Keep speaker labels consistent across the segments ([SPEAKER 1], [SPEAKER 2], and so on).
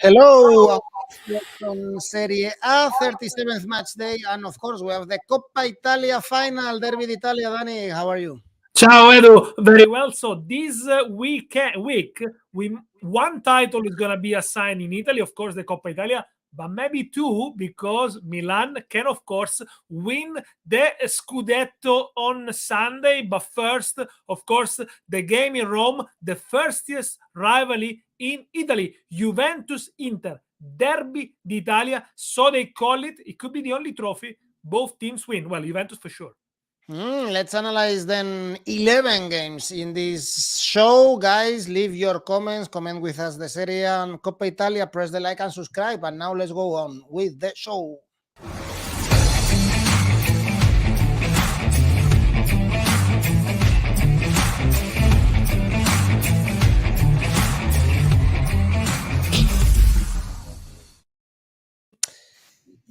[SPEAKER 1] Hello, from Serie A, 37th match day, and of course we have the Coppa Italia Final, Derby d'Italia. Dani, how are you?
[SPEAKER 2] Ciao Edu, very well. So this week, one title is gonna be assigned in Italy, of course, the Coppa Italia, but maybe two because Milan can, of course, win the Scudetto on Sunday. But first, of course, the game in Rome, the fiercest rivalry in Italy, Juventus-Inter, Derby d'Italia. So they call it. It could be the only trophy both teams win. Well, Juventus for sure.
[SPEAKER 1] Let's analyze then 11 games in this show. Guys, leave your comments, comment with us the Serie A and Coppa Italia, press the like and subscribe. And now let's go on with the show.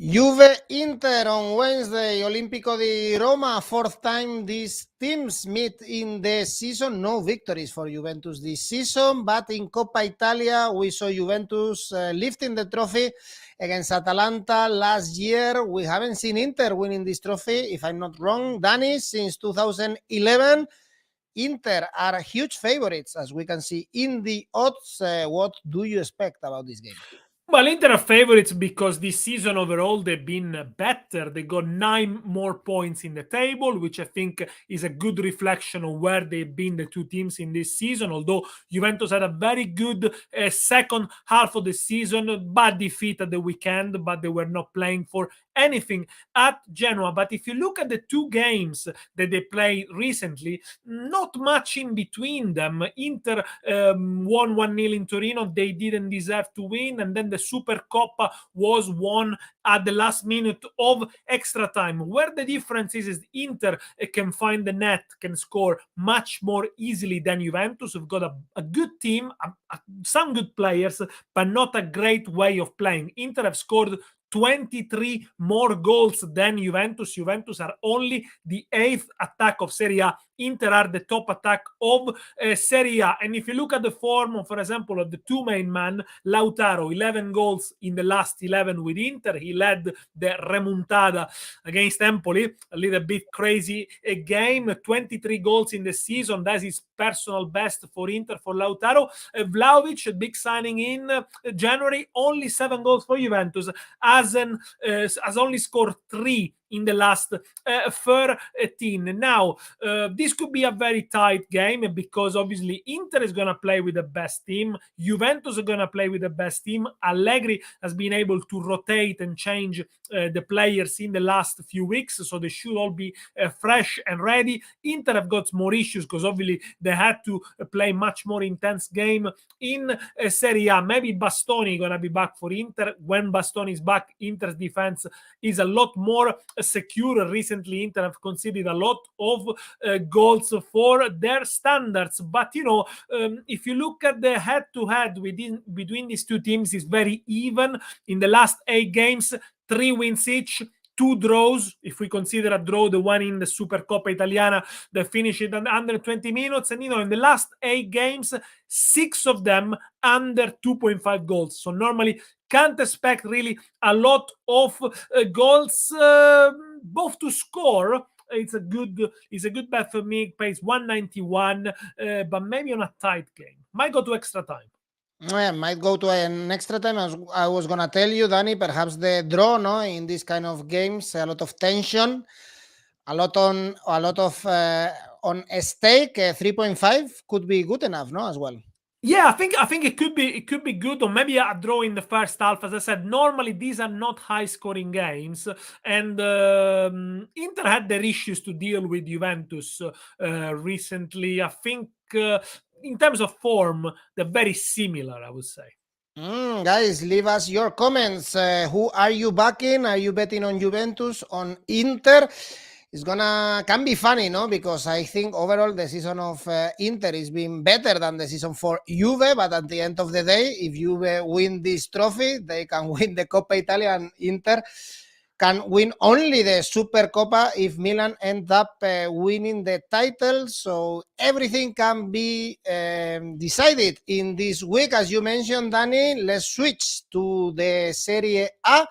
[SPEAKER 1] Juve-Inter on Wednesday, Olimpico di Roma, fourth time these teams meet in the season. No victories for Juventus this season, but in Coppa Italia, we saw Juventus lifting the trophy against Atalanta last year. We haven't seen Inter winning this trophy, if I'm not wrong, Dani, since 2011. Inter are huge favorites, as we can see in the odds. What do you expect about this game?
[SPEAKER 2] Well, Inter are favorites because this season overall they've been better. They got 9 more points in the table, which I think is a good reflection of where they've been, the two teams in this season. Although Juventus had a very good second half of the season, bad defeat at the weekend, but they were not playing for anything at Genoa. But if you look at the two games that they played recently, not much in between them. Inter won 1-0 in Torino. They didn't deserve to win, and then the Super Coppa was won at the last minute of extra time. Where the difference is Inter can find the net, can score much more easily than Juventus. We've got a good team, some good players, but not a great way of playing. Inter have scored 23 more goals than Juventus. Juventus are only the 8th attack of Serie A. Inter are the top attack of Serie A. And if you look at the form, for example, of the two main men, Lautaro, 11 goals in the last 11 with Inter. He led the remontada against Empoli, a little bit crazy game, 23 goals in the season. That's his personal best for Inter, for Lautaro. Vlahovic, a big signing in January, only 7 goals for Juventus, has only scored 3 in the last 13. Now, this could be a very tight game because obviously Inter is going to play with the best team. Juventus are going to play with the best team. Allegri has been able to rotate and change the players in the last few weeks, so they should all be fresh and ready. Inter have got more issues because obviously they had to play much more intense game in Serie A. Maybe Bastoni going to be back for Inter. When Bastoni is back, Inter's defense is a lot more secure. Recently, Inter have conceded a lot of goals for their standards. But, if you look at the head-to-head between these two teams, it's very even. In the last 8 games, 3 wins each, 2 draws, if we consider a draw, the one in the Super Coppa Italiana that finished under 20 minutes. And, in the last 8 games, 6 of them under 2.5 goals. So normally can't expect really a lot of goals, both to score. It's a good bet for me. It pays 191, but maybe on a tight game. Might go to extra time.
[SPEAKER 1] Yeah, might go to an extra time. As I was gonna tell you, Dani, perhaps the draw, no, in this kind of games, a lot of tension, a lot on stake. 3.5 could be good enough, no, as well.
[SPEAKER 2] Yeah, I think it could be good, or maybe a draw in the first half. As I said, normally these are not high-scoring games, and Inter had their issues to deal with Juventus recently. I think in terms of form, they're very similar, I would say.
[SPEAKER 1] Guys, leave us your comments. Who are you backing? Are you betting on Juventus, on Inter? It's can be funny, no? Because I think overall the season of Inter is being better than the season for Juve. But at the end of the day, if Juve win this trophy, they can win the Coppa Italia, and Inter can win only the Supercoppa if Milan end up winning the title. So everything can be decided in this week. As you mentioned, Danny, let's switch to the Serie A.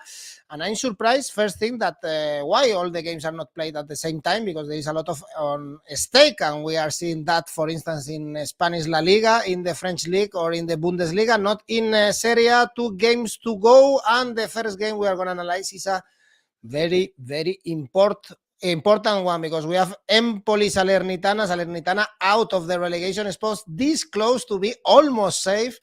[SPEAKER 1] And I'm surprised, first thing, that why all the games are not played at the same time, because there is a lot of on stake, and we are seeing that, for instance, in Spanish La Liga, in the French League, or in the Bundesliga, not in Serie A. 2 games to go, and the first game we are going to analyze is a very, very important one, because we have Empoli Salernitana out of the relegation spot, this close to be almost safe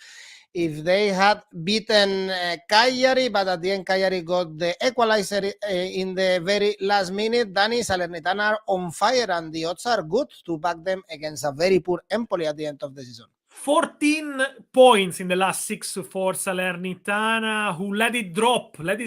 [SPEAKER 1] if they had beaten Cagliari, but at the end Cagliari got the equalizer in the very last minute. Danny, Salernitana are on fire, and the odds are good to back them against a very poor Empoli at the end of the season.
[SPEAKER 2] 14 points in the last 6 for Salernitana, who let it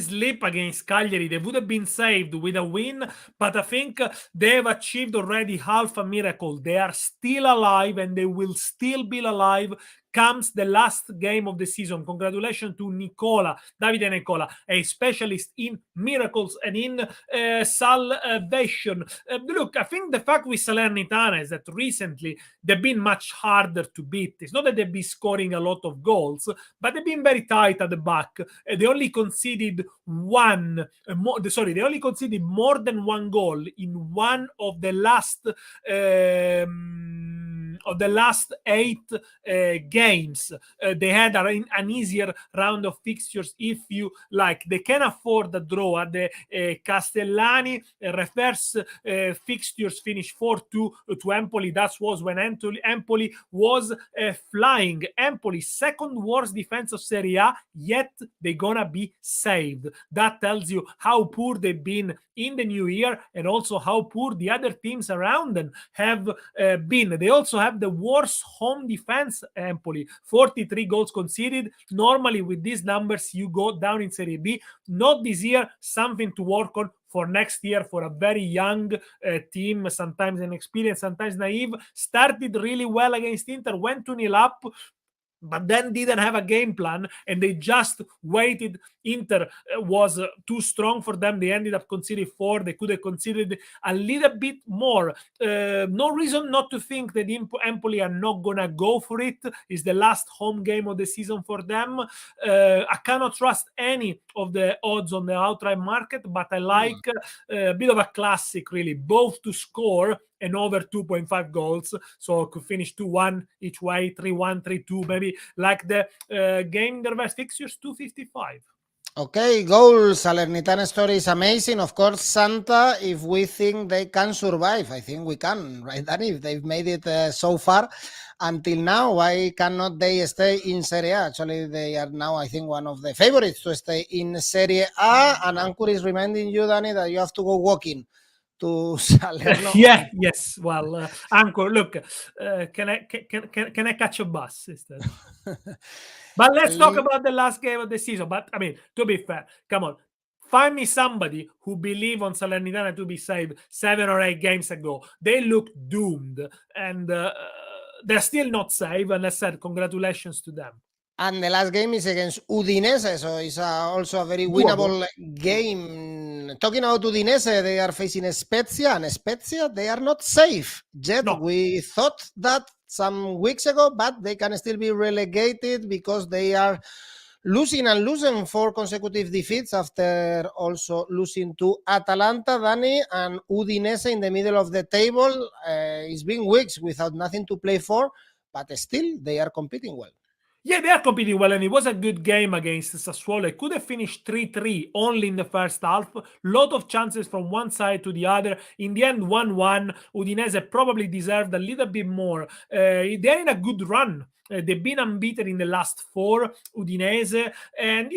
[SPEAKER 2] slip against Cagliari. They would have been saved with a win, but I think they've achieved already half a miracle. They are still alive, and they will still be alive comes the last game of the season. Congratulations to Davide Nicola, a specialist in miracles and in salvation. Look, I think the fact with Salernitana is that recently they've been much harder to beat. It's not that they've been scoring a lot of goals, but they've been very tight at the back. They only conceded more than one goal in one of the last 8 games. They had an easier round of fixtures, if you like. They can afford a draw. The Castellani reverse fixtures finished 4-2 to Empoli. That was when Empoli was flying. Empoli, second worst defense of Serie A, yet they're gonna be saved. That tells you how poor they've been in the new year, and also how poor the other teams around them have been. They also have the worst home defense, Empoli, 43 goals conceded. Normally with these numbers you go down in Serie B. Not this year, something to work on for next year for a very young team, sometimes inexperienced, sometimes naive. Started really well against Inter, went 2-0 up, but then didn't have a game plan, and they just waited. Inter was too strong for them. They ended up conceding 4. They could have conceded a little bit more. No reason not to think that Empoli are not gonna go for it. It's the last home game of the season for them. I cannot trust any of the odds on the outright market, but I like a bit of a classic, really, both to score and over 2.5 goals, so could finish 2-1 each way, 3-1, 3-2, maybe, like the game, the reverse fixtures, 255.
[SPEAKER 1] Okay, goals. Salernitana story is amazing. Of course, Santa, if we think they can survive, I think we can, right, Danny? If they've made it so far until now, why cannot they stay in Serie A? Actually, they are now, I think, one of the favorites to stay in Serie A. And Ankur is reminding you, Danny, that you have to go walking to Salerno.
[SPEAKER 2] Yes. Well, Ankur, look, can I catch a bus instead? But let's talk about the last game of the season. But I mean, to be fair, come on, find me somebody who believed on Salernitana to be saved 7 or 8 games ago. They look doomed, and they're still not saved. And I said, congratulations to them.
[SPEAKER 1] And the last game is against Udinese, so it's also a very winnable game. Talking about Udinese, they are facing Spezia, and Spezia, they are not safe yet. No. We thought that some weeks ago, but they can still be relegated because they are losing 4 consecutive defeats after also losing to Atalanta, Danny, and Udinese in the middle of the table. It's been weeks without nothing to play for, but still they are competing well.
[SPEAKER 2] Yeah, they are competing well, and it was a good game against Sassuolo. It could have finished 3-3 only in the first half. Lot of chances from one side to the other. In the end, 1-1. Udinese probably deserved a little bit more. They're in a good run. They've been unbeaten in the last 4, Udinese. And,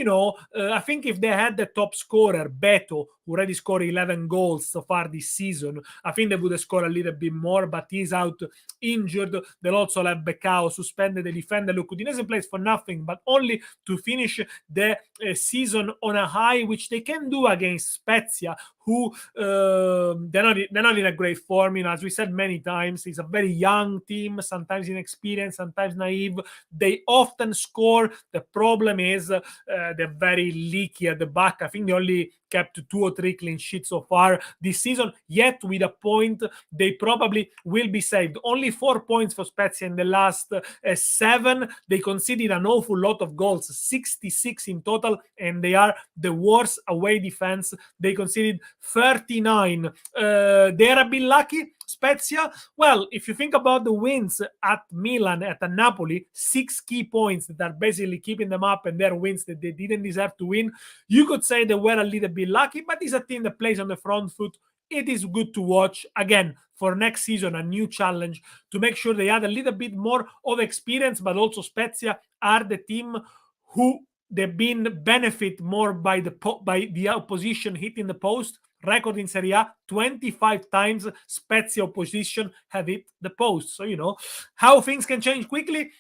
[SPEAKER 2] I think if they had the top scorer, Beto, who already scored 11 goals so far this season, I think they would have scored a little bit more, but he's out injured. They'll also have Becao suspended, the defender. Look, Udinese plays for nothing, but only to finish the season on a high, which they can do against Spezia, who they're not in a great form. As we said many times, it's a very young team, sometimes inexperienced, sometimes naive. They often score. The problem is they're very leaky at the back. I think they only kept 2 or 3 clean sheets so far this season, yet with a point they probably will be saved. Only 4 points for Spezia in the last 7. They conceded an awful lot of goals, 66 in total, and they are the worst away defense. They conceded 39. They are a bit lucky, Spezia. Well, if you think about the wins at Milan, at Napoli, 6 key points that are basically keeping them up, and their wins that they didn't deserve to win, you could say they were a little bit lucky, but it's a team that plays on the front foot. It is good to watch. Again, for next season, a new challenge to make sure they add a little bit more of experience, but also Spezia are the team who they've been benefit more by the opposition hitting the post. Record in Serie A, 25 times Spezia opposition have hit the post. So, you know, how things can change quickly.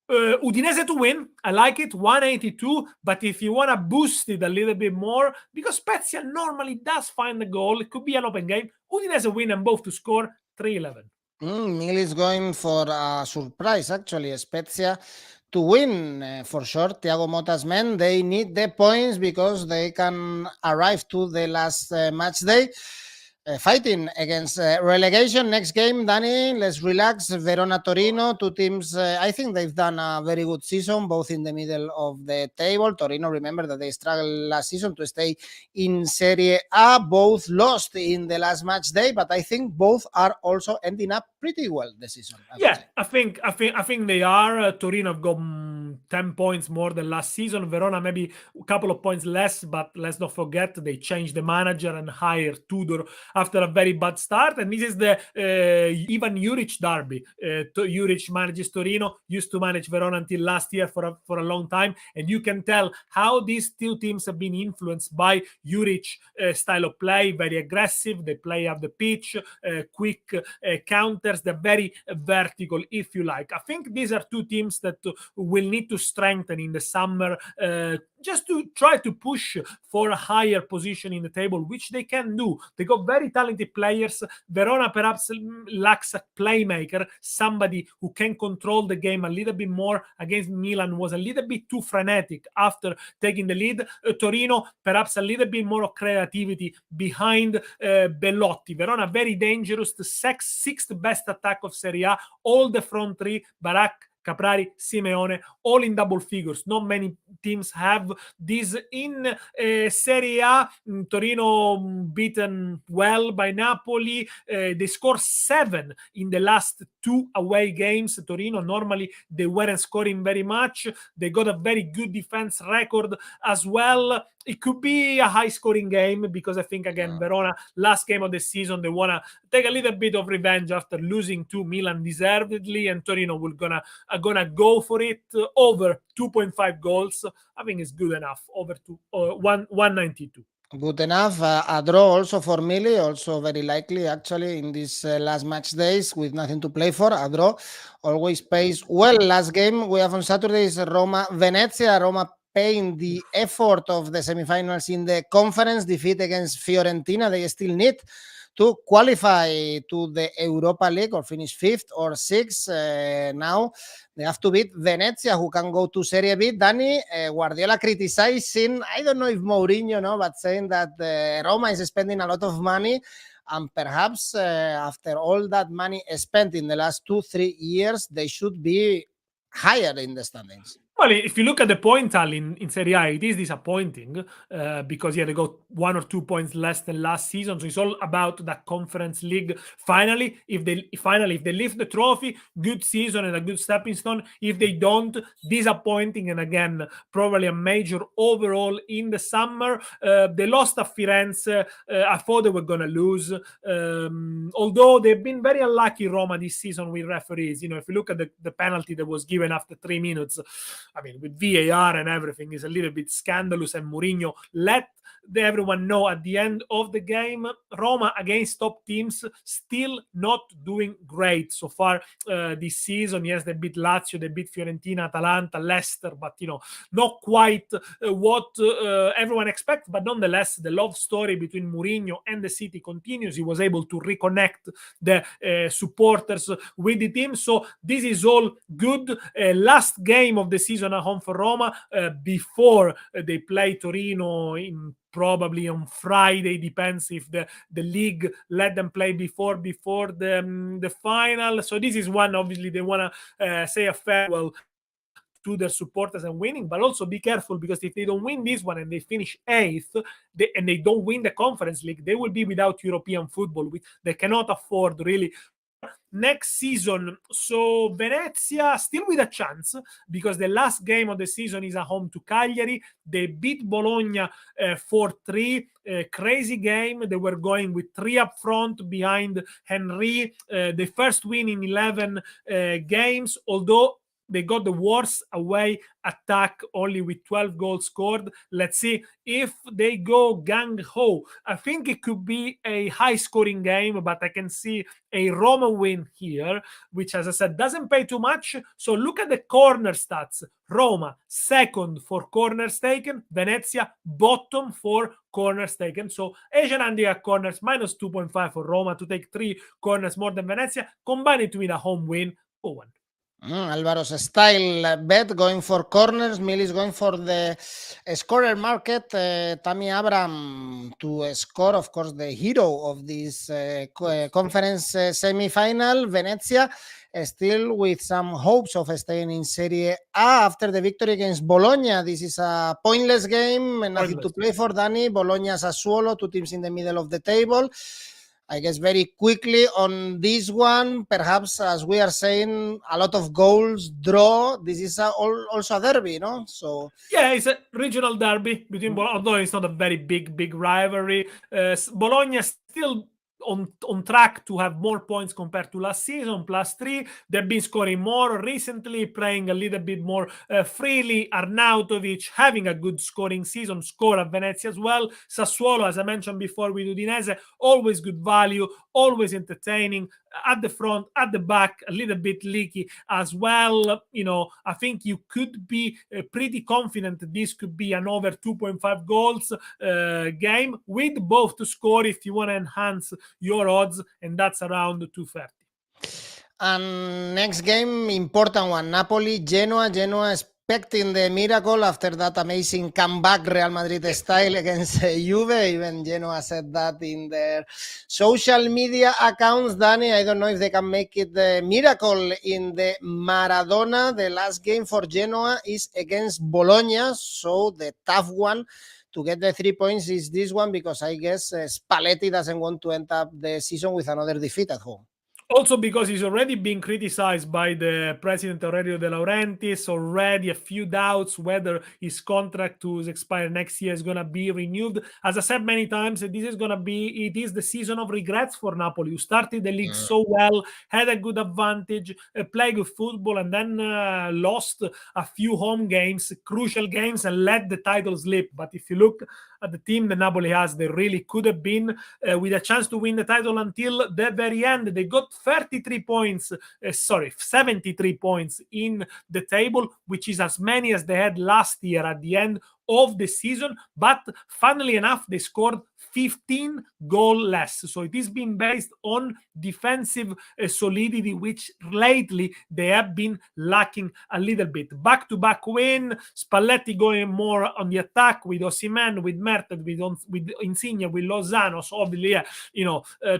[SPEAKER 2] Udinese to win, I like it, 182, but if you want to boost it a little bit more, because Spezia normally does find the goal, it could be an open game. Udinese win and both to score, 3-11.
[SPEAKER 1] Mil is going for a surprise, actually. Spezia to win, for sure. Thiago Motta's men, they need the points because they can arrive to the last match day. Fighting against relegation. Next game, Danny, let's relax. Verona, Torino, 2 teams. I think they've done a very good season, both in the middle of the table. Torino, remember that they struggled last season to stay in Serie A. Both lost in the last match day, but I think both are also ending up pretty well this season.
[SPEAKER 2] I think they are. Torino have got 10 points more than last season. Verona maybe a couple of points less, but let's not forget they changed the manager and hired Tudor after a very bad start. And this is the Ivan Juric derby. Juric manages Torino, used to manage Verona until last year for a long time. And you can tell how these 2 teams have been influenced by Juric style of play, very aggressive. They play up the pitch, quick counters. They're very vertical, if you like. I think these are 2 teams that will need to strengthen in the summer, just to try to push for a higher position in the table, which they can do. They got very talented players. Verona perhaps lacks a playmaker, somebody who can control the game a little bit more. Against Milan was a little bit too frenetic after taking the lead. Torino, perhaps a little bit more of creativity behind Bellotti. Verona very dangerous, the 6th best attack of Serie A, all the front 3, Barak, Caprari, Simeone, all in double figures. Not many teams have this in Serie A. Torino beaten well by Napoli. They scored 7 in the last 2 away games. Torino, normally they weren't scoring very much. They got a very good defense record as well. It could be a high-scoring game because I think, again, Verona, last game of the season, they want to take a little bit of revenge after losing to Milan deservedly, and Torino will gonna go for it. Over 2.5 goals, I think it's good enough. Over 192.
[SPEAKER 1] Good enough. A draw also for Mili, also very likely actually in these last match days with nothing to play for. A draw always pays well. Last game we have on Saturday is Roma-Venezia. Roma paying the effort of the semifinals in the conference, defeat against Fiorentina. They still need to qualify to the Europa League or finish 5th or 6th. Now they have to beat Venezia, who can go to Serie B. Danny, Guardiola criticizing, I don't know if Mourinho, no, but saying that Roma is spending a lot of money, and perhaps after all that money spent in the last 2-3 years, they should be higher in the standings.
[SPEAKER 2] Well, if you look at the point tally in Serie A, it is disappointing because they got 1 or 2 points less than last season. So it's all about that Conference League. Finally, if they lift the trophy, good season and a good stepping stone. If they don't, disappointing, and again probably a major overall in the summer. They lost at Firenze. I thought they were going to lose, although they've been very unlucky, Roma, this season with referees. You know, if you look at the penalty that was given after 3 minutes, I mean, with VAR and everything, is a little bit scandalous, and Mourinho let everyone know at the end of the game, Roma against top teams still not doing great so far this season. Yes, they beat Lazio, they beat Fiorentina, Atalanta, Leicester, but not quite what everyone expects. But nonetheless, the love story between Mourinho and the city continues. He was able to reconnect the supporters with the team, so this is all good. Last game of the season at home for Roma before they play Torino in probably on Friday, depends if the league let them play before the final. So this is one, obviously they want to say a farewell to their supporters and winning, but also be careful, because if they don't win this one and they finish 8th and they don't win the Conference League, they will be without European football, which they cannot afford really next season. So Venezia still with a chance, because the last game of the season is at home to Cagliari. They beat Bologna 4-3. Crazy game. They were going with 3 up front behind Henry. The first win in 11 games, although they got the worst away attack, only with 12 goals scored. Let's see if they go gang-ho. I think it could be a high-scoring game, but I can see a Roma win here, which, as I said, doesn't pay too much. So look at the corner stats. Roma, second for corners taken. Venezia, bottom for corners taken. So Asian handicap corners, minus 2.5 for Roma to take 3 corners more than Venezia. Combine it with a home win, 0-1.
[SPEAKER 1] Alvaro's style bet going for corners. Mil is going for the scorer market. Tammy Abraham to score, of course, the hero of this conference semi-final. Venezia still with some hopes of staying in Serie A after the victory against Bologna. This is a pointless game and nothing to play for, Danny. Bologna, Sassuolo, 2 teams in the middle of the table. I guess very quickly on this one, perhaps, as we are saying, a lot of goals, draw. This is also a derby, no? So
[SPEAKER 2] yeah, it's a regional derby between Bologna, although it's not a very big rivalry. Bologna still on track to have more points compared to last season, +3. They've been scoring more recently, playing a little bit more freely. Arnautovic having a good scoring season, score at Venezia as well. Sassuolo, as I mentioned before, with Udinese, always good value, always entertaining, at the front, at the back, a little bit leaky as well. I think you could be pretty confident that this could be an over 2.5 goals game, with both to score if you want to enhance your odds, and that's around 230.
[SPEAKER 1] And next game, important one, Napoli, Genoa. Genoa expecting the miracle after that amazing comeback Real Madrid style against Juve. Even Genoa said that in their social media accounts. Danny, I don't know if they can make it the miracle in the Maradona. The last game for Genoa is against Bologna, so the tough one to get the 3 points is this one, because I guess Spalletti doesn't want to end up the season with another defeat at home.
[SPEAKER 2] Also because he's already been criticized by the president Aurelio De Laurentiis, already a few doubts whether his contract to expire next year is going to be renewed. As I said many times, it is the season of regrets for Napoli, who started the league so well, had a good advantage, played good football, and then lost a few home games, crucial games, and let the title slip. But if you look at the team that Napoli has, they really could have been with a chance to win the title until the very end. They got 73 points in the table, which is as many as they had last year at the end of the season. But funnily enough, they scored 15 goals less. So it is being based on defensive solidity, which lately they have been lacking a little bit. Back-to-back win, Spalletti going more on the attack with Osimhen, with Mertens, with Insigne, with Lozano. So obviously,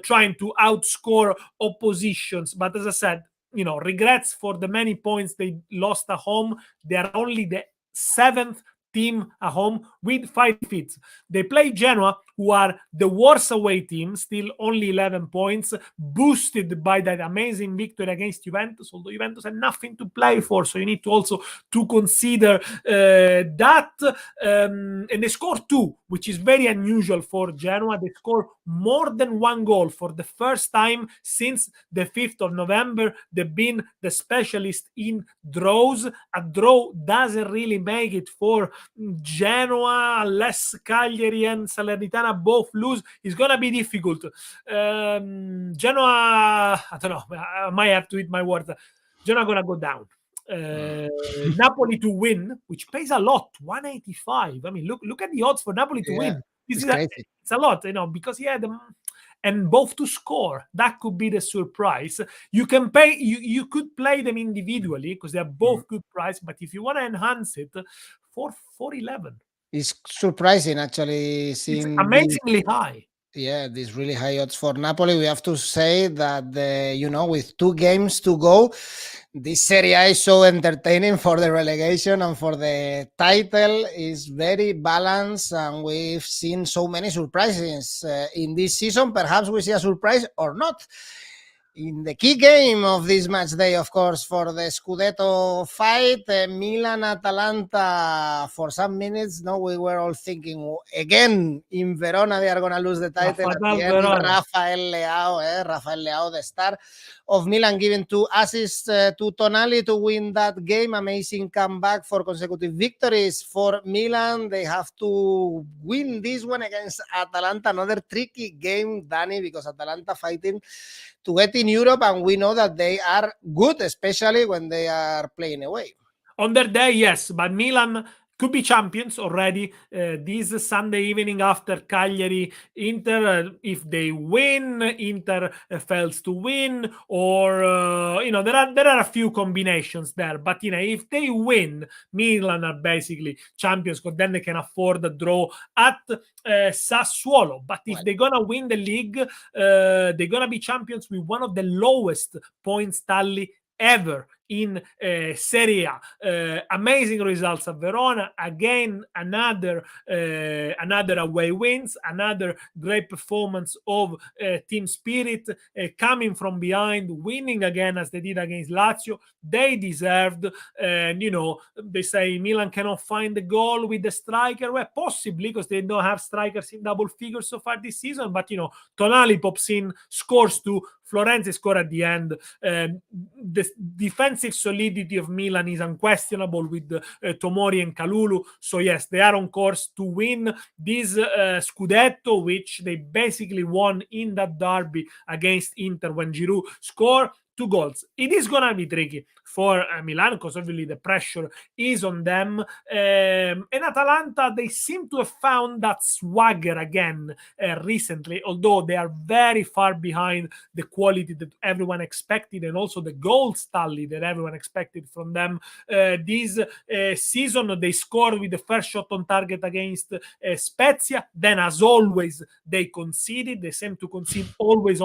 [SPEAKER 2] trying to outscore oppositions. But as I said, regrets for the many points they lost at home. They are only the 7th team at home with 5 defeats. They play Genoa, who are the worst away team, still only 11 points, boosted by that amazing victory against Juventus, although Juventus had nothing to play for, so you need to also to consider that. And they score 2, which is very unusual for Genoa. They score more than 1 goal for the first time since the 5th of November. They've been the specialist in draws. A draw doesn't really make it for Genoa, unless Cagliari and Salernitana both lose, it's gonna be difficult. Genoa, I don't know, I might have to eat my words. Genoa gonna go down. Napoli to win, which pays a lot, 185. I mean, look at the odds for Napoli to win. This is
[SPEAKER 1] crazy.
[SPEAKER 2] It's a lot, because he had and both to score. That could be the surprise. You can pay. You could play them individually because they are both good price. But if you want to enhance it, for 411,
[SPEAKER 1] it's surprising actually.
[SPEAKER 2] It's amazingly high.
[SPEAKER 1] Yeah, these really high odds for Napoli. We have to say that, with 2 games to go, this Serie A is so entertaining for the relegation and for the title. Is very balanced, and we've seen so many surprises in this season. Perhaps we see a surprise or not. In the key game of this match day, of course, for the Scudetto fight, Milan-Atalanta, for some minutes, we were all thinking, again, in Verona, they are going to lose the title at the end. Rafael Leao, the star of Milan, giving 2 assists to Tonali to win that game. Amazing comeback for consecutive victories for Milan. They have to win this one against Atalanta. Another tricky game, Danny, because Atalanta fighting to get in Europe, and we know that they are good, especially when they are playing away.
[SPEAKER 2] On their day, yes, but Milan could be champions already this Sunday evening after Cagliari Inter. If they win, Inter fails to win, or there are a few combinations there. But if they win, Milan are basically champions, because then they can afford a draw at Sassuolo. But if they're gonna win the league, they're gonna be champions with one of the lowest points tally ever in Serie A. Amazing results at Verona. Again, another away wins, another great performance of team spirit, coming from behind, winning again as they did against Lazio. They deserved, and they say Milan cannot find the goal with the striker. Well, possibly because they don't have strikers in double figures so far this season, but Tonali pops in, scores 2, Florenzi score at the end. The defensive solidity of Milan is unquestionable with Tomori and Kalulu. So yes, they are on course to win this Scudetto, which they basically won in that derby against Inter when Giroud scored 2 goals. It is going to be tricky for Milan, because obviously the pressure is on them. And Atalanta, they seem to have found that swagger again recently, although they are very far behind the quality that everyone expected, and also the goals tally that everyone expected from them. This season, they scored with the first shot on target against Spezia. Then, as always, they conceded. They seem to concede always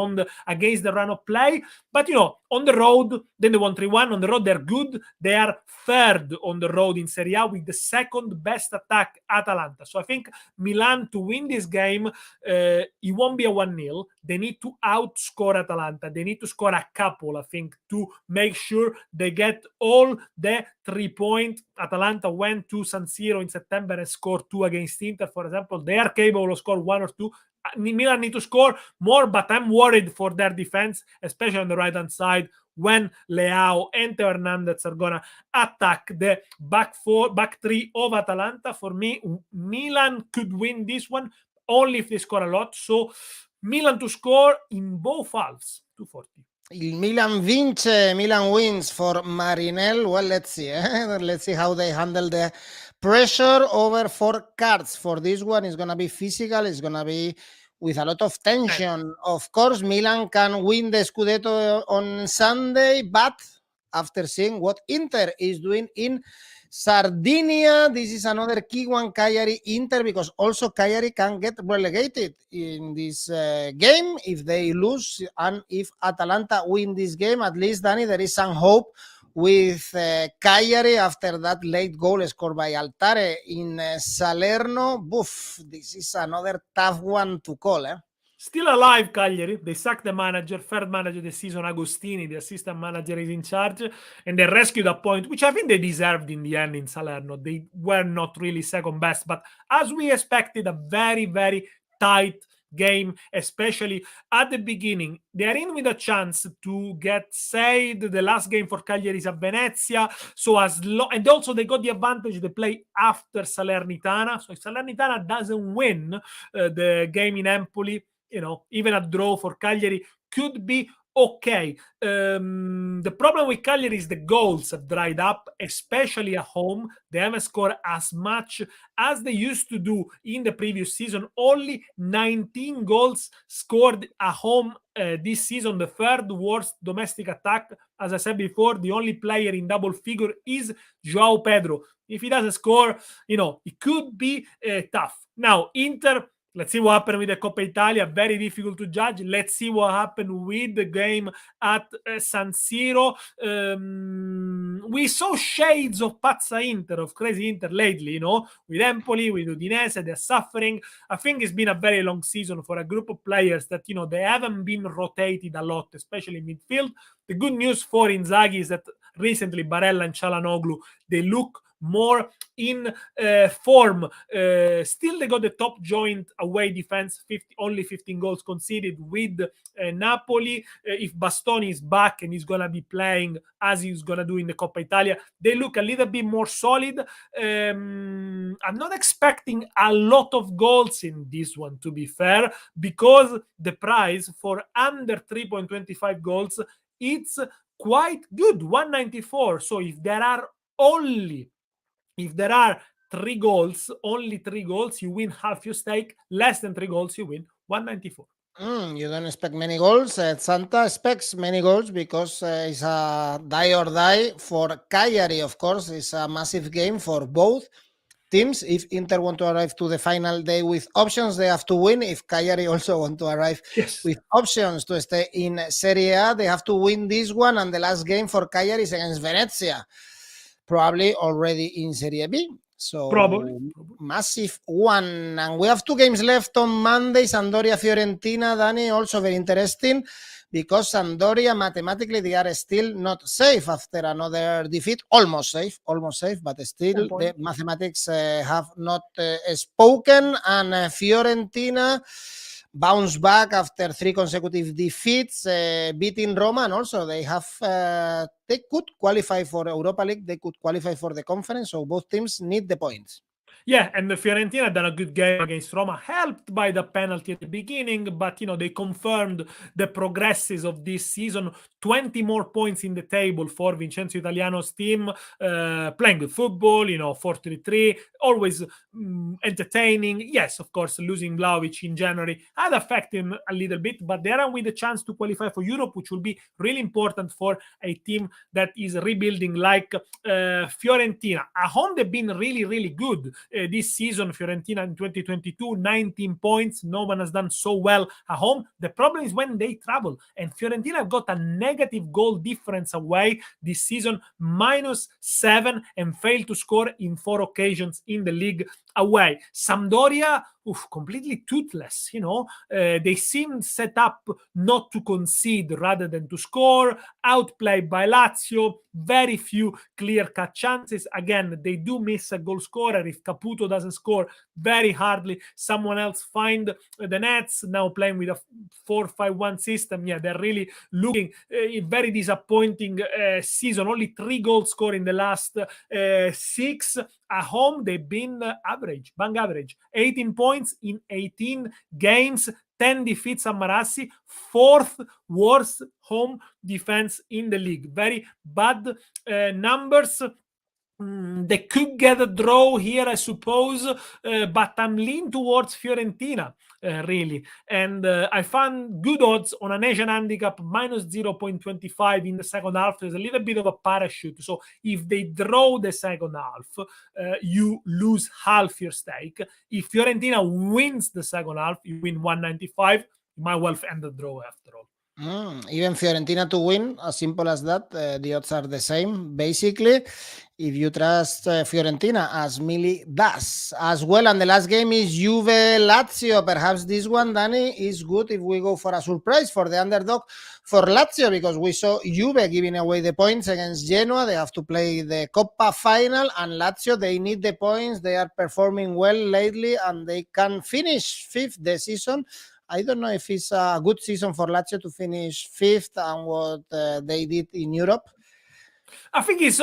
[SPEAKER 2] against the run of play. But, on the road, then they won 3-1. On the road, they're good. They are third on the road in Serie A with the second best attack, Atalanta. So I think Milan, to win this game, it won't be a 1-0. They need to outscore Atalanta. They need to score a couple, I think, to make sure they get all the 3 points. Atalanta went to San Siro in September and scored 2 against Inter, for example. They are capable of scoring 1 or 2. Milan need to score more, but I'm worried for their defense, especially on the right-hand side, when Leao and Teo Hernandez are going to attack the back 3 of Atalanta. For me, Milan could win this one only if they score a lot. So Milan to score in both halves, 240.
[SPEAKER 1] Il Milan vince, Milan wins for Marinel. Well, let's see. Let's see how they handle the pressure over 4 cards. For this one, it's going to be physical. It's going to be with a lot of tension. Of course, Milan can win the Scudetto on Sunday, but after seeing what Inter is doing in Sardinia, this is another key one, Cagliari Inter, because also Cagliari can get relegated in this game if they lose, and if Atalanta win this game, at least, Danny, there is some hope with Cagliari after that late goal scored by Altare in Salerno. Boof, this is another tough one to call.
[SPEAKER 2] Still alive, Cagliari. They sacked the manager, third manager this season, Agostini, the assistant manager, is in charge, and they rescued a point, which I think they deserved in the end in Salerno. They were not really second best, but as we expected, a very, very tight game, especially at the beginning. They are in with a chance to get saved. The last game for Cagliari is at Venezia, so and also they got the advantage they play after Salernitana. So if Salernitana doesn't win the game in Empoli, even a draw for Cagliari could be okay. The problem with Cagliari is the goals have dried up, especially at home. They haven't scored as much as they used to do in the previous season. Only 19 goals scored at home this season, the third worst domestic attack. As I said before, the only player in double figure is Joao Pedro. If he doesn't score, it could be tough. Now, Inter, let's see what happened with the Coppa Italia. Very difficult to judge. Let's see what happened with the game at San Siro. We saw shades of Pazza Inter, of crazy Inter lately, with Empoli, with Udinese. They're suffering. I think it's been a very long season for a group of players that, they haven't been rotated a lot, especially in midfield. The good news for Inzaghi is that recently Barella and Çalhanoğlu, they look more in form. Still, they got the top joint away defense, only 15 goals conceded with Napoli. If Bastoni is back and he's going to be playing as he's going to do in the Coppa Italia, they look a little bit more solid. I'm not expecting a lot of goals in this one, to be fair, because the price for under 3.25 goals, it's quite good, 194. So if there are 3 goals, only 3 goals, you win half your stake. Less than 3 goals, you win 194.
[SPEAKER 1] You don't expect many goals. Santa expects many goals because it's a die or die for Cagliari, of course. It's a massive game for both teams. If Inter want to arrive to the final day with options, they have to win. If Cagliari also want to arrive with options to stay in Serie A, they have to win this one. And the last game for Cagliari is against Venezia, probably already in Serie B. So
[SPEAKER 2] probably
[SPEAKER 1] massive one. And we have 2 games left on Monday. Sampdoria, Fiorentina, Dani, also very interesting because Sampdoria, mathematically, they are still not safe after another defeat. Almost safe, but still the mathematics have not spoken. And Fiorentina bounce back after 3 consecutive defeats, beating Roma, and also they could qualify for Europa League, they could qualify for the conference, so both teams need the points.
[SPEAKER 2] Yeah, and the Fiorentina done a good game against Roma, helped by the penalty at the beginning, but they confirmed the progresses of this season. 20 more points in the table for Vincenzo Italiano's team, playing good football, 4-3-3, always entertaining. Yes, of course, losing Vlahovic in January had affected him a little bit, but they are with a chance to qualify for Europe, which will be really important for a team that is rebuilding like Fiorentina. At home, they've been really, really good. This season, Fiorentina in 2022, 19 points. No one has done so well at home. The problem is when they travel, and Fiorentina have got a negative goal difference away this season, -7, and failed to score in 4 occasions in the league away. Sampdoria, completely toothless. They seem set up not to concede rather than to score. Outplayed by Lazio, very few clear-cut chances. Again, they do miss a goal scorer. If Caputo doesn't score, very hardly someone else find the nets. Now playing with a 4-5-1 system, they're really looking very disappointing season. Only 3 goals scored in the last 6. At home, they've been bang average. 18 points in 18 games, 10 defeats at Marassi, 4th worst home defense in the league. Very bad numbers. They could get a draw here, I suppose, but I'm leaning towards Fiorentina, really. And I found good odds on an Asian handicap, -0.25 in the second half. There's a little bit of a parachute. So if they draw the second half, you lose half your stake. If Fiorentina wins the second half, you win 195. You might well end the draw after all.
[SPEAKER 1] Even Fiorentina to win, as simple as that. The odds are the same, basically, if you trust Fiorentina, as Mili does as well. And the last game is Juve-Lazio. Perhaps this one, Dani, is good if we go for a surprise for the underdog for Lazio, because we saw Juve giving away the points against Genoa. They have to play the Coppa final, and Lazio, they need the points. They are performing well lately, and they can finish 5th this season I don't know if it's a good season for Lazio to finish 5th and what they did in Europe.
[SPEAKER 2] I think it's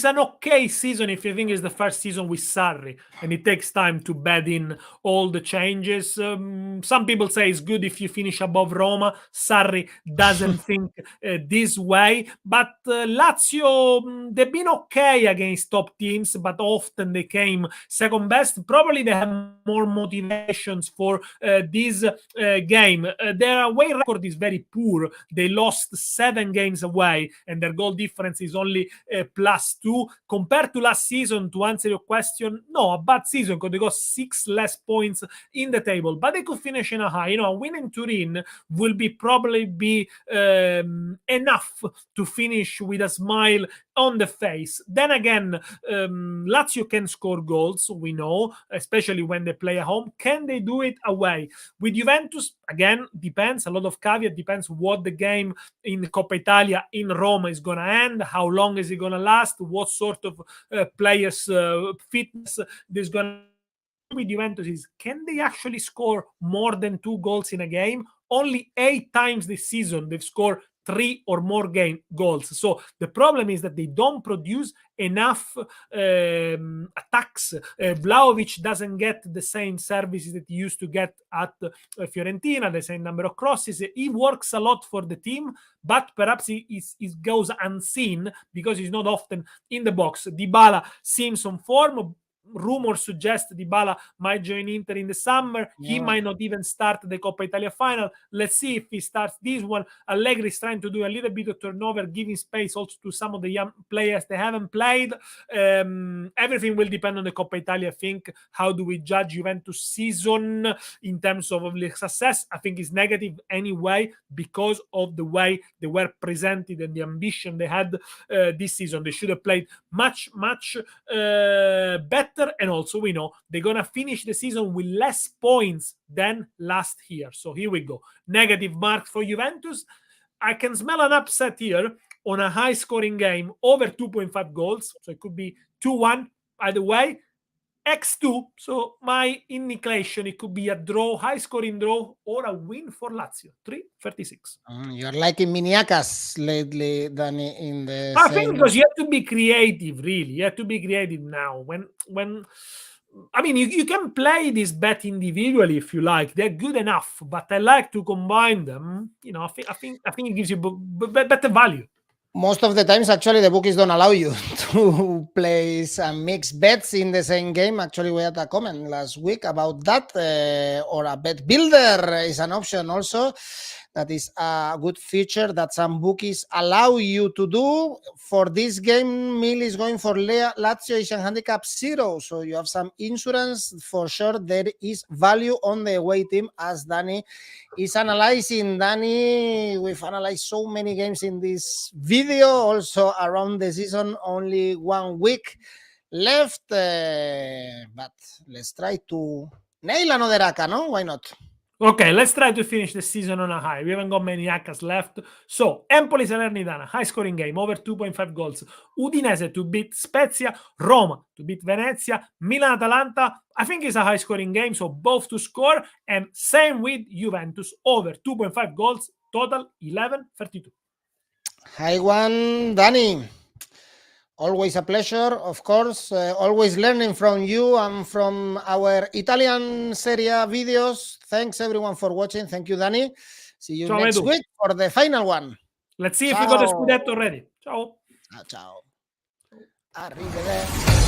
[SPEAKER 2] an okay season if you think it's the first season with Sarri and it takes time to bed in all the changes. Some people say it's good if you finish above Roma. Sarri doesn't think this way, but Lazio, they've been okay against top teams, but often they came second best. Probably they have more motivations for this game. Their away record is very poor. They lost 7 games away and their goal difference is only +2 compared to last season. To answer your question, no, a bad season because they got 6 less points in the table, but they could finish in a high. A win in Turin will probably be enough to finish with a smile on the face. Then again, Lazio can score goals, we know, especially when they play at home. Can they do it away? With Juventus, again, depends. A lot of caveat, depends what the game in Coppa Italia in Roma is going to end, how long is it going to last, what sort of players' fitness there's going to with Juventus is, can they actually score more than 2 goals in a game? Only 8 times this season they've scored 3 or more goals. So the problem is that they don't produce enough attacks. Vlahovic doesn't get the same services that he used to get at Fiorentina, the same number of crosses. He works a lot for the team, but perhaps he goes unseen because he's not often in the box. Dybala seems on form. Rumors suggest Dybala might join Inter in the summer. Yeah. He might not even start the Coppa Italia final. Let's see if he starts this one. Allegri is trying to do a little bit of turnover, giving space also to some of the young players they haven't played. Everything will depend on the Coppa Italia, I think. How do we judge Juventus season in terms of success? I think it's negative anyway because of the way they were presented and the ambition they had this season. They should have played much better. And also we know they're going to finish the season with less points than last year. So here we go. Negative mark for Juventus. I can smell an upset here on a high-scoring game over 2.5 goals. So it could be 2-1 either way. X2. So my indication, it could be a draw, high-scoring draw, or a win for Lazio. 3.36.
[SPEAKER 1] You're liking Miniacas lately, Danny, in the
[SPEAKER 2] I think because you have to be creative, really. You have to be creative now. When I mean, you can play this bet individually if you like. They're good enough, but I like to combine them. I think it gives you better value.
[SPEAKER 1] Most of the times, actually, the bookies don't allow you to place and mix bets in the same game. Actually, we had a comment last week about that, or a bet builder is an option also. That is a good feature that some bookies allow you to do. For this game, Mil is going for Lazio Asian Handicap 0. So you have some insurance. For sure, there is value on the away team, as Danny is analyzing. Danny, we've analyzed so many games in this video. Also around the season, only 1 week left. But let's try to nail another ACCA, no? Why not?
[SPEAKER 2] Okay, let's try to finish the season on a high. We haven't got many ACCAs left. So, Empoli Salernitana, high-scoring game, over 2.5 goals. Udinese to beat Spezia. Roma to beat Venezia. Milan Atalanta, I think it's a high-scoring game, so both to score. And same with Juventus, over 2.5 goals, total 11.32.
[SPEAKER 1] Hi, one, Danny. Always a pleasure, of course. Always learning from you and from our Italian Serie A videos. Thanks, everyone, for watching. Thank you, Danny. See you next week for the final one.
[SPEAKER 2] Let's see if we got the Scudetto already. Ciao.
[SPEAKER 1] Ciao. Arrivederci.